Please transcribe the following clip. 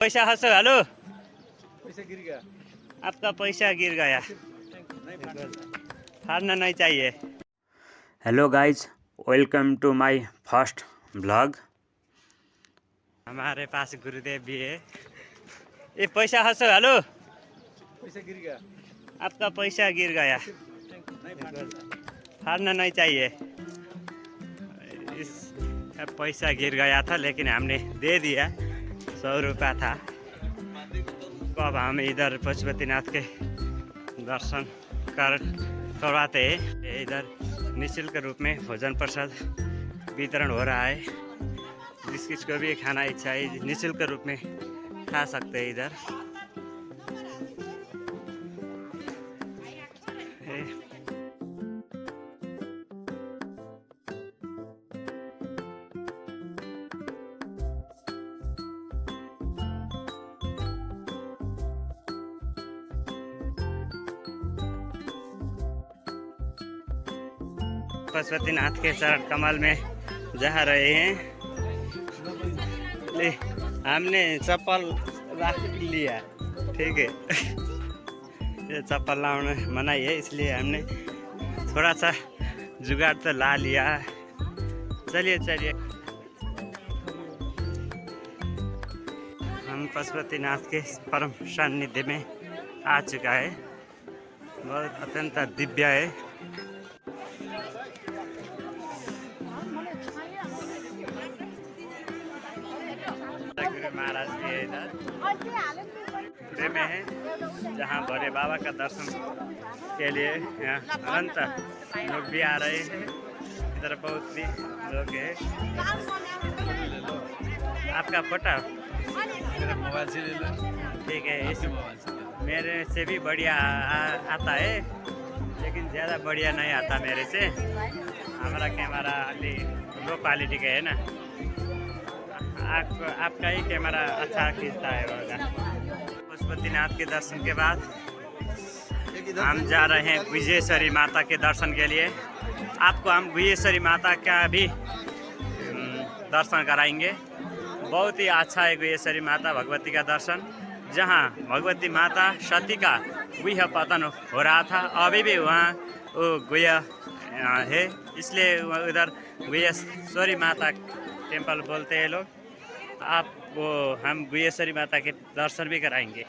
पैसा हंसो। हेलो, पैसा गिर गया। आपका पैसा गिर गया, फाड़ना नहीं चाहिए। Hello guys, welcome to my first blog. हमारे पास गुरुदेव भी है। ये पैसा हंसो। हेलो, पैसा गिर गया। आपका पैसा गिर गया, फाड़ना नहीं चाहिए। इस पैसा गिर गया था लेकिन हमने दे दिया, 100 रुपया था। अब हम इधर पशुपतिनाथ के दर्शन करवाते हैं। इधर निःशुल्क रूप में भोजन प्रसाद वितरण हो रहा है। जिस किसको भी खाना इच्छा है निःशुल्क रूप में खा सकते हैं। इधर पशुपतिनाथ के चरण कमल में जा रहे हैं। हमने चप्पल रख लिया, ठीक है। ये चप्पल लाने मनाही है, इसलिए हमने थोड़ा सा जुगाड़ तो ला लिया। चलिए चलिए, हम पशुपतिनाथ के परम सान्निध्य में आ चुका है। बहुत अत्यंत दिव्य है। महाराज जी इधर पूरे में है, जहाँ भोले बाबा का दर्शन के लिए यहाँ अनंत लोग भी आ रहे हैं। इधर बहुत भी लोग हैं। आपका फोटो मेरे मोबाइल से ले लो। ठीक है, इस मोबाइल से मेरे से भी बढ़िया आता है, लेकिन ज़्यादा बढ़िया नहीं आता मेरे से। हमारा कैमरा अभी लो क्वालिटी का है ना। आपका ही कैमरा अच्छा खींचता है होगा। पशुपतिनाथ के दर्शन के बाद हम जा रहे हैं गुह्येश्वरी माता के दर्शन के लिए। आपको हम गुह्येश्वरी माता का भी दर्शन कराएंगे। बहुत ही अच्छा है गुह्येश्वरी माता भगवती का दर्शन, जहां भगवती माता सती का गुह्य पतन हो रहा था। अभी भी वहाँ वो गुह्य है, इसलिए उधर गुह्येश्वरी माता टेम्पल बोलते हैं लोग। आपको हम गुह्येश्वरी माता के दर्शन भी कराएंगे।